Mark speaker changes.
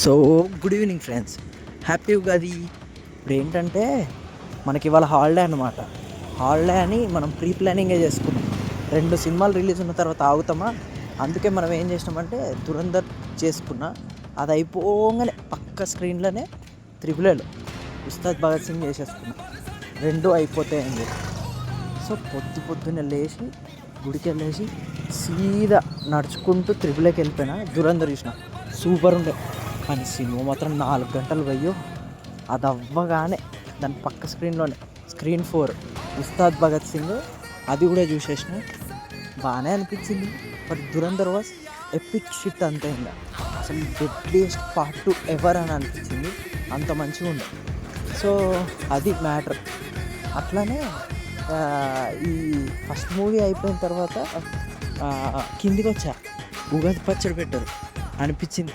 Speaker 1: So good evening friends, happy Ugadi. ఇప్పుడు ఏంటంటే మనకి ఇవాళ హాలిడే అనమాట. హాలిడే అని మనం ప్రీ ప్లానింగే చేసుకున్నాం. 2 సినిమాలు రిలీజ్ ఉన్న తర్వాత ఆగుతామా? అందుకే మనం ఏం చేసినామంటే దురంధర్ చేసుకున్నా. అది అయిపోగానే పక్క స్క్రీన్లోనే త్రిబుల్ ఉస్తాద్ భగత్ సింగ్ చేసేసుకున్నా. 2 అయిపోతాయని చెప్పి సో పొద్దున్నే లేచి గుడికి వెళ్ళేసి సీదా నడుచుకుంటూ త్రిబుల్కి వెళ్ళిపోయినా. దురంధర్ చూసిన సూపర్ ఉండే, కానీ సినిమా మాత్రం 4 గంటలు పోయో. అది అవ్వగానే దాని పక్క స్క్రీన్లోనే స్క్రీన్ 4 ఉస్తాద్ భగత్ సింగ్, అది కూడా చూసేసిన. బాగానే అనిపించింది. But Dhurandhar was epic shit అంతే. ఇంకా అసలు డెడ్లియెస్ట్ పార్ట్ 2 ఎవర్ అని అనిపించింది. అంత మంచిగా ఉండే. సో అది మ్యాటర్. అట్లానే ఈ ఫస్ట్ మూవీ అయిపోయిన తర్వాత కిందికి వచ్చా, ఉగాది పచ్చడి పెట్టారు అనిపించింది.